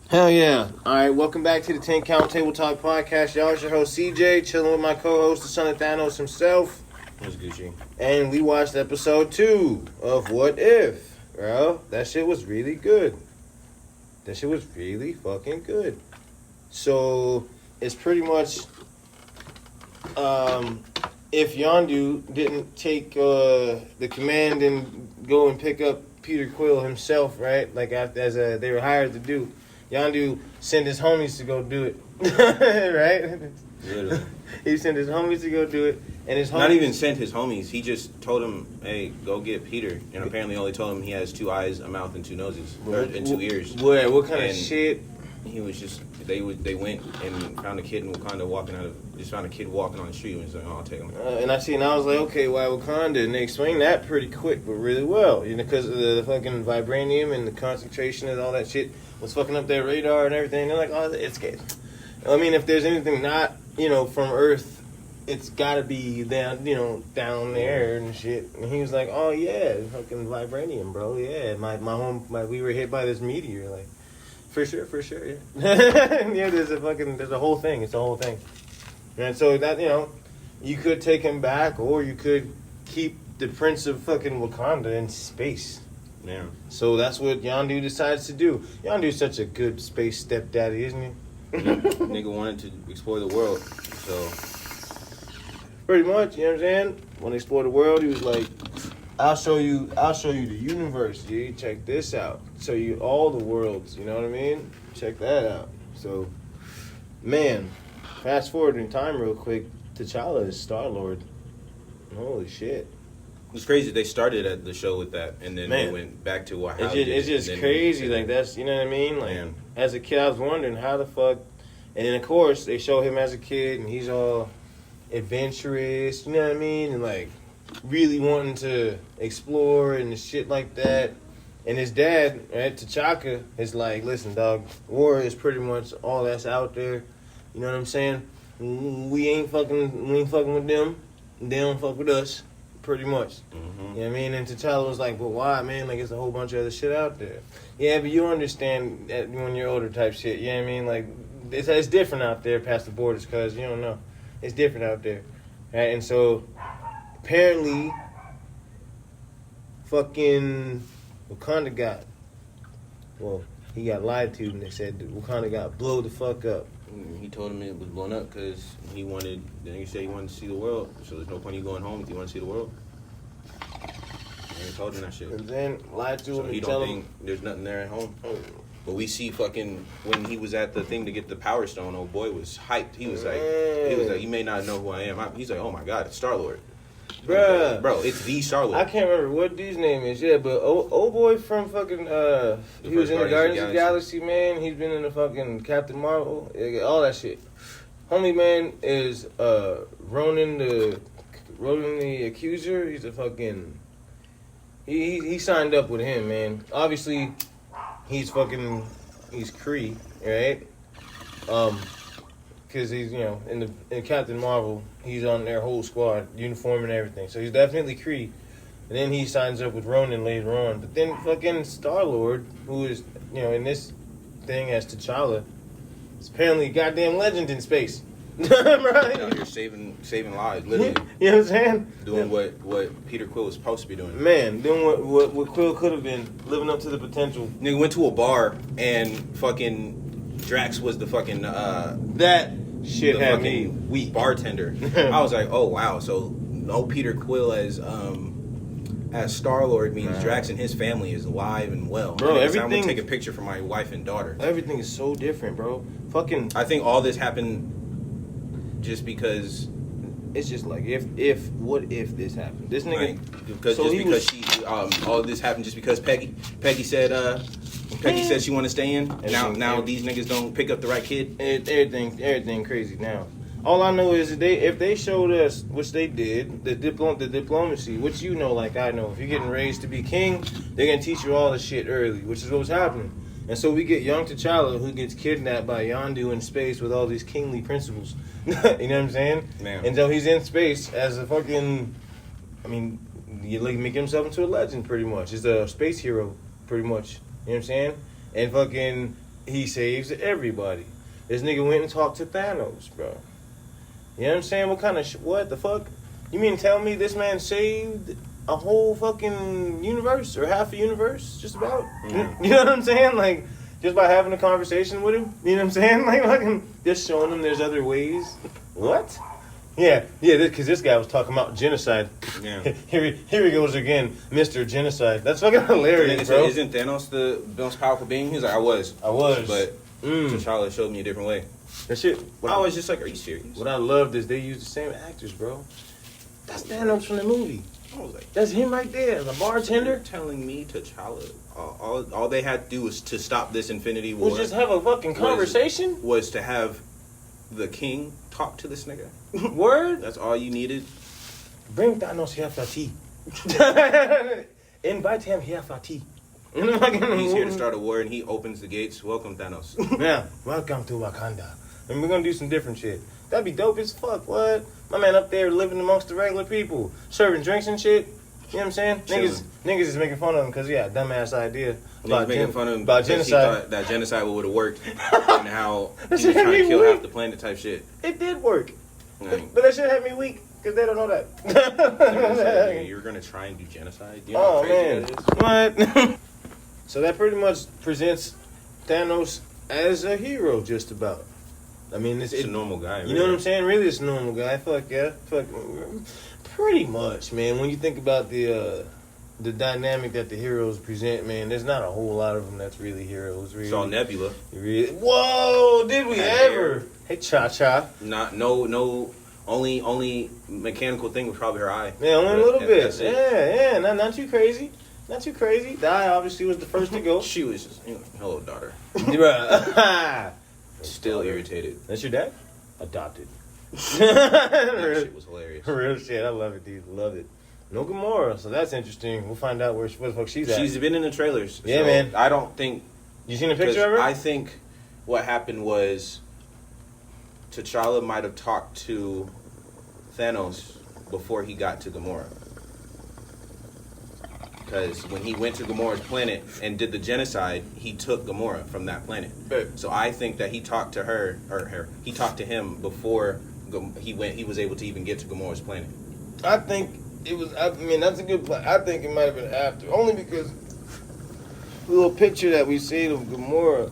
Hell yeah. Alright, welcome back to the 10 Count Table Talk Podcast. Y'all, it's your host CJ, chilling with my co-host, the son of Thanos himself. What's Gucci? And we watched episode 2 of What If. Bro, that shit was really good. That shit was really fucking good. So, it's pretty much, if Yondu didn't take the command and go and pick up Peter Quill himself, right? Like, as they were hired to do. Yondu sent his homies to go do it, right? Literally. He sent his homies to go do it, and his homies... Not even sent his homies. He just told him, hey, go get Peter. And apparently only told him he has 2 eyes, a mouth, and 2 noses. And 2 ears. What kind of shit? He was just... They went and found a kid in Wakanda walking out of... Just found a kid walking on the street and was like, oh, I'll take him. And I was like, okay, why Wakanda? And they explained that pretty quick, but really well. You know, because of the fucking vibranium and the concentration and all that shit was fucking up their radar and everything. And they're like, oh, it's good. I mean, if there's anything not, from Earth, it's gotta be down, down there and shit. And he was like, oh yeah, fucking vibranium, bro. Yeah, we were hit by this meteor, like, for sure, yeah. Yeah, there's a whole thing. It's a whole thing. And so that, you could take him back, or you could keep the Prince of fucking Wakanda in space. Yeah. So that's what Yondu decides to do. Yondu's such a good space stepdaddy, isn't he? Nigga wanted to explore the world, so... Pretty much, you know what I'm saying? When they explored the world, he was like, I'll show you the universe, dude. Check this out. Show you all the worlds, you know what I mean? Check that out. So, man, fast forward in time real quick, T'Challa is Starlord. Holy shit. It's crazy. They started at the show with that, and then they went back to how it's just crazy. Like, that's, you know what I mean? Like, as a kid, I was wondering how the fuck. And then, of course, they show him as a kid, and he's all adventurous, you know what I mean? And, like, really wanting to explore and shit like that. And his dad, right, T'Chaka, is like, listen, dog, war is pretty much all that's out there. You know what I'm saying? We ain't fucking with them. They don't fuck with us. Pretty much. Mm-hmm. You know what I mean? And T'Challa was like, but why, man? Like, it's a whole bunch of other shit out there. Yeah, but you understand that when you're older type shit. You know what I mean? Like, it's different out there past the borders, because you don't know. It's different out there. Right? And so, apparently, fucking Wakanda he got lied to, and they said that Wakanda got blow the fuck up. He told him it was blown up because he wanted to see the world. So there's no point in you going home if you want to see the world. And he told him that shit. And then lied to him and he tell don't him think there's nothing there at home. But we see fucking when he was at the thing to get the Power Stone, old boy was hyped. He was like, you may not know who I am. He's like, oh my god, it's Starlord. Bruh. Bro, it's the Starlord. I can't remember what dude's name is, but old boy from fucking, he was in the Guardians of the Galaxy, man. He's been in the fucking Captain Marvel, all that shit. Homie, man, is Ronan the Accuser. He's a fucking, he signed up with him, man. Obviously, he's Kree, right? Because he's, in Captain Marvel, he's on their whole squad, uniform and everything. So he's definitely Kree. And then he signs up with Ronan later on. But then fucking Starlord, who is, in this thing as T'Challa, is apparently a goddamn legend in space. Right? Out here saving lives, literally. You know what I'm saying? Doing what Peter Quill was supposed to be doing. Man, doing what Quill could have been, living up to the potential. Nigga went to a bar and fucking Drax was the fucking that shit had me weak. Bartender. I was like, oh wow, so no Peter Quill as Starlord means Drax and his family is alive and well. Bro, everything. I'm gonna take a picture for my wife and daughter. Everything is so different, bro. Fucking. I think all this happened just because. It's just like what if this happened? This nigga all this happened just because Peggy said she want to stay in. Now these niggas don't pick up the right kid. Everything crazy now. All I know is if they showed us, which they did, the diplomacy, which like I know, if you're getting raised to be king, they're gonna teach you all the shit early, which is what was happening. And so we get young T'Challa, who gets kidnapped by Yondu in space with all these kingly principles. You know what I'm saying? Man. And so he's in space as a fucking, you make himself into a legend pretty much. He's a space hero pretty much. You know what I'm saying? And fucking he saves everybody. This nigga went and talked to Thanos, bro. You know what I'm saying? What kind of what the fuck? You mean to tell me this man saved a whole fucking universe or half a universe, just about? You know what I'm saying? Like, just by having a conversation with him. You know what I'm saying? Like, fucking just showing him there's other ways. What? Yeah, because this guy was talking about genocide. Yeah. Here he goes again, Mr. Genocide. That's fucking hilarious, bro. Isn't Thanos the most powerful being? He's like, I was. But T'Challa showed me a different way. That shit. I was just like, are you serious? What I loved is they used the same actors, bro. That's Thanos from the movie. I was like, that's him right there, the bartender. You're telling me T'Challa, all they had to do was to stop this Infinity War. Was just have a fucking conversation? Was to have the king talk to this nigga. Word? That's all you needed? Bring Thanos here for tea. Invite him here for tea. He's here to start a war and he opens the gates. Welcome, Thanos. Yeah, welcome to Wakanda. And we're gonna do some different shit. That'd be dope as fuck, what? My man up there living amongst the regular people, serving drinks and shit. You know what I'm saying? Niggas is making fun of him because, yeah, dumbass idea. About making fun of him about genocide. He thought that genocide would have worked and how he was trying to kill half the planet type shit. It did work. Like, but that shit had me weak because they don't know that. You're going to try and do genocide? You know man. What? So that pretty much presents Thanos as a hero, just about. I mean, it's a normal guy. You know what I'm saying? Really, it's a normal guy. Fuck yeah. Pretty much, man. When you think about the dynamic that the heroes present, man, there's not a whole lot of them that's really heroes. Really. It's all Nebula. Whoa! Did we ever? Hey, Cha-Cha. No. Only mechanical thing was probably her eye. Yeah, only a little bit. Yeah. Not too crazy. Not too crazy. The eye obviously was the first to go. She was just, hello, daughter. Right. Still irritated. That's your dad? Adopted. That shit was hilarious. Real shit. I love it, dude. Love it. No Gamora, so that's interesting. We'll find out where the fuck she's at. She's been in the trailers. Yeah, so man. I don't think... You seen a picture of her? I think what happened was T'Challa might have talked to Thanos before he got to Gamora. Because when he went to Gamora's planet and did the genocide, he took Gamora from that planet. Right. So I think that he talked to he talked to him before he was able to even get to Gamora's planet. I think it was, I mean, that's a good plan. I think it might have been after. Only because the little picture that we see of Gamora,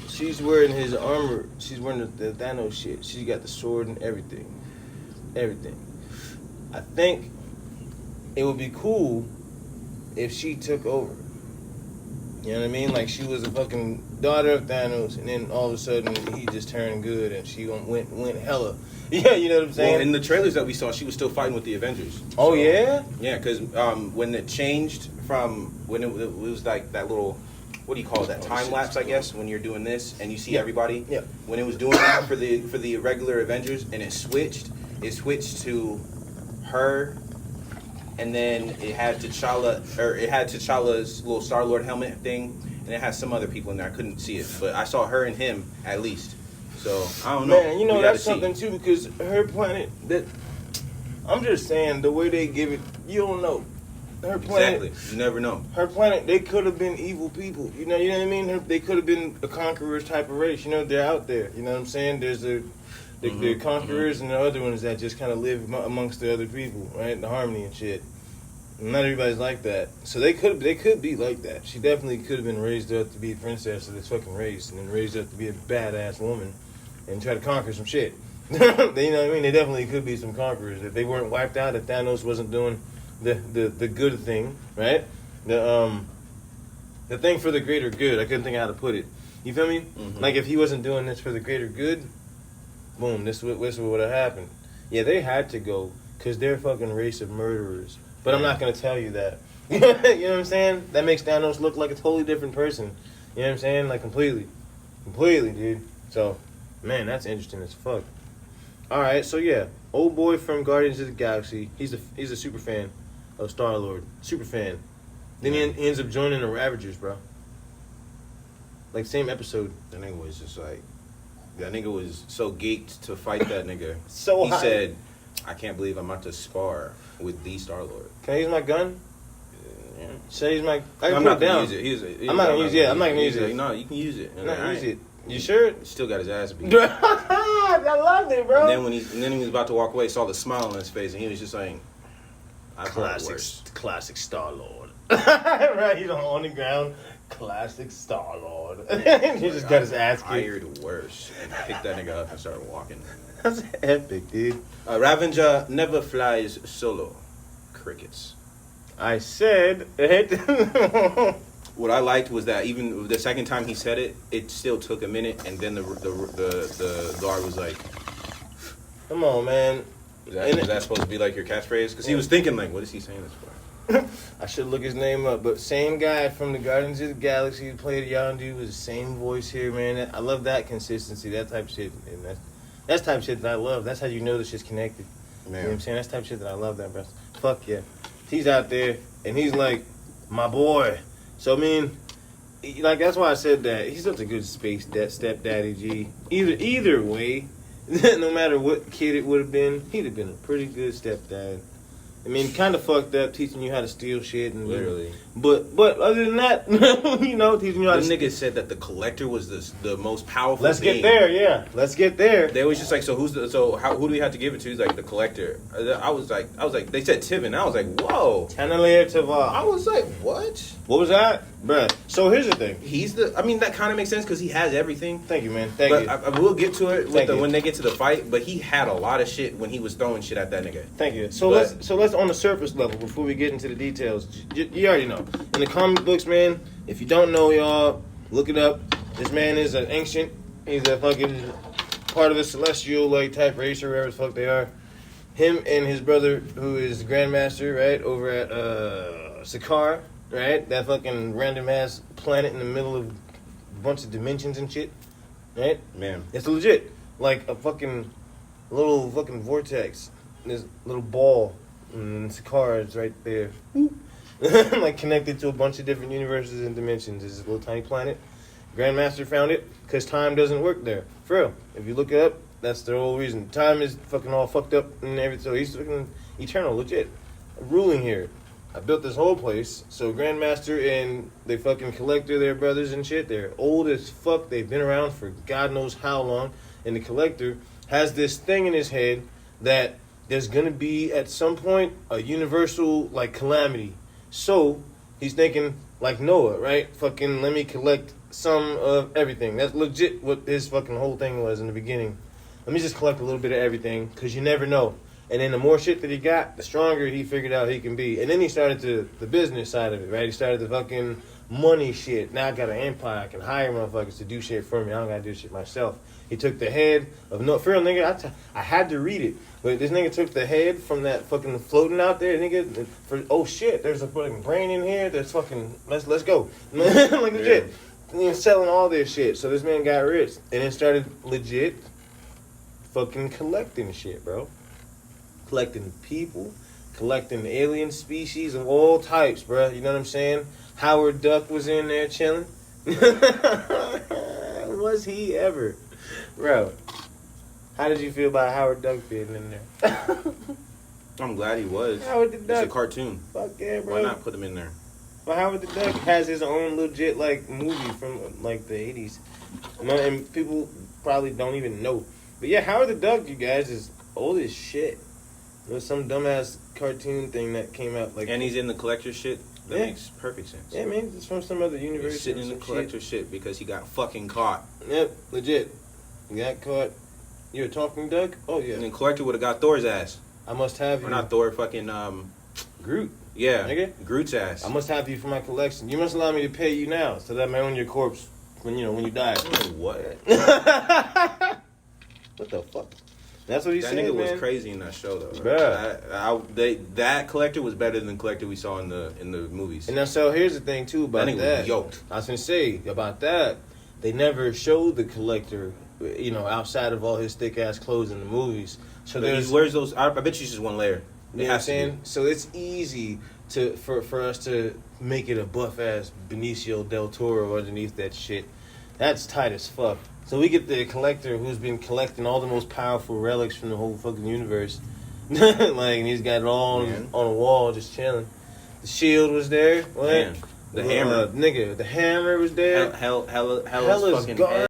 she's wearing his armor. She's wearing the Thanos shit. She's got the sword and everything. Everything. I think it would be cool if she took over. You know what I mean? Like she was a fucking daughter of Thanos, and then all of a sudden he just turned good, and she went hella. Yeah, you know what I'm saying? Well, in the trailers that we saw, she was still fighting with the Avengers. Oh, yeah? Yeah, because when it changed from when it was like that little, what do you call it? That time lapse, I guess, when you're doing this and you see everybody. Yeah. When it was doing that for the regular Avengers, and it switched to her. And then it had T'Challa's little Starlord helmet thing, and it has some other people in there. I couldn't see it, but I saw her and him at least. So I don't know. Man, you know that's something too, because her planet. I'm just saying the way they give it, you don't know. Her planet, exactly. You never know. Her planet, they could have been evil people. You know what I mean? They could have been a conquerors type of race. You know, they're out there. You know what I'm saying? There's the conquerors and the other ones that just kind of live amongst the other people, right? The harmony and shit. Not everybody's like that. So they could be like that. She definitely could have been raised up to be a princess of this fucking race, and then raised up to be a badass woman and try to conquer some shit. You know what I mean? They definitely could be some conquerors. If they weren't wiped out, if Thanos wasn't doing the good thing, right? The thing for the greater good. I couldn't think of how to put it. You feel me? Mm-hmm. Like if he wasn't doing this for the greater good, boom, this would have happened. Yeah, they had to go because they're a fucking race of murderers. But I'm not going to tell you that. You know what I'm saying? That makes Thanos look like a totally different person. You know what I'm saying? Like completely. Completely, dude. So, man, that's interesting as fuck. Alright, so yeah. Old boy from Guardians of the Galaxy. He's a super fan of Starlord. Super fan. Then he ends up joining the Ravagers, bro. Like, same episode. That nigga was just like... That nigga was so geeked to fight that nigga. So he high. Said, I can't believe I'm about to spar with the Starlord. Can I use my gun? Yeah. Say he's my. I can I'm put not it down. gonna use it. I'm not gonna use it. Yeah, I'm not gonna use it. No, you can use it. I'm not gonna use it. You sure? Still got his ass beat. I loved it, bro. And then when he was about to walk away, saw the smile on his face, and he was just like, "I've heard worse." Classic Starlord. Right, he's on the ground. Classic Starlord. He just got his ass kicked. I heard worse, and picked that nigga up and started walking. That's epic, dude. Ravager never flies solo. Crickets. I said. What I liked was that even the second time he said it, it still took a minute, and then the guard was like, Come on, man. "Is that supposed to be like your catchphrase?" Because he was thinking like, "What is he saying this for?" I should look his name up, but same guy from the Guardians of the Galaxy who played Yondu was the same voice here, man. I love that consistency, that type of shit, and that's type of shit that I love. That's how you know the shit's connected. Man. You know what I'm saying? That's the type of shit that I love, that, bro. Fuck yeah. He's out there, and he's like, my boy. So, I mean, like, that's why I said that. He's such a good stepdaddy, G. Either way, no matter what kid it would have been, he'd have been a pretty good stepdad. I mean, kind of fucked up, teaching you how to steal shit. And Literally. But other than that, teaching you how to... The nigga said that the Collector was the most powerful Let's being. get there, yeah. Let's get there. They was just like, who do we have to give it to? He's like, the Collector. I was like, they said Tivin. I was like, whoa. Tanalair Tavar. I was like, what? What was that? Bruh. So here's the thing. That kind of makes sense because he has everything. Thank you, man. Thank you. I will get to it when they get to the fight, but he had a lot of shit when he was throwing shit at that nigga. Thank you. So let's on the surface level before we get into the details. You already know. In the comic books, man, if you don't know, y'all, look it up. This man is an ancient. He's a fucking part of the celestial like type race or whatever the fuck they are. Him and his brother, who is the Grandmaster, right, over at Sakaar, right? That fucking random ass planet in the middle of a bunch of dimensions and shit. Right? Man. It's legit. Like a fucking little fucking vortex. This little ball. And Sakaar is right there. Like connected to a bunch of different universes and dimensions. It's a little tiny planet. Grandmaster found it because time doesn't work there. For real. If you look it up, that's the whole reason. Time is fucking all fucked up and everything. So he's fucking eternal, legit. Ruling here. I built this whole place. So Grandmaster and the fucking Collector, their brothers and shit, they're old as fuck. They've been around for God knows how long. And the Collector has this thing in his head that there's going to be, at some point, a universal, like, calamity. So, he's thinking, like Noah, right? Fucking, let me collect some of everything. That's legit what his fucking whole thing was in the beginning. Let me just collect a little bit of everything, because you never know. And then the more shit that he got, the stronger he figured out he can be. And then he started the business side of it, right? He started the fucking money shit. Now I got an empire. I can hire motherfuckers to do shit for me. I don't got to do shit myself. He took the head of no... For real, nigga, I had to read it. But this nigga took the head from that fucking floating out there, nigga. Oh shit, there's a fucking brain in here. There's fucking... Let's go. Like legit. And he was selling all this shit. So this man got rich. And then started legit fucking collecting shit, bro. Collecting people, collecting alien species of all types, bro. You know what I'm saying? Howard Duck was in there chilling. Was he ever? Bro, how did you feel about Howard Duck being in there? I'm glad he was. Howard the Duck. It's a cartoon. Fuck yeah, bro. Why not put him in there? But Howard the Duck has his own legit, like, movie from, like, the 80s. You know, and people probably don't even know. But yeah, Howard the Duck, you guys, is old as shit. It was some dumbass cartoon thing that came out like. And he's in the Collector shit. That makes perfect sense. Yeah, man, it's from some other universe. He's sitting in the Collector shit because he got fucking caught. Yep, legit. You got caught. You're a talking duck? Oh yeah. And then Collector would have got Thor's ass. I must have you. Or not Thor, fucking Groot. Yeah, nigga. Groot's ass. I must have you for my collection. You must allow me to pay you now, so that I may own your corpse when you die. What? What the fuck? That's what he said, man. That nigga man. was crazy in that show, though. Bruh. That Collector was better than the Collector we saw in the movies. And now, so here's the thing too about that. Nigga was yoked. I was gonna say about that. They never showed the Collector, outside of all his thick ass clothes in the movies. So he wears those. I bet you just one layer. You know what I'm saying? So it's easy for us to make it a buff ass Benicio del Toro underneath that shit. That's tight as fuck. So we get the Collector who's been collecting all the most powerful relics from the whole fucking universe. And he's got it all on a wall just chilling. The shield was there. What? Man, the hammer. Nigga, the hammer was there. Hella's Hella's fucking guard.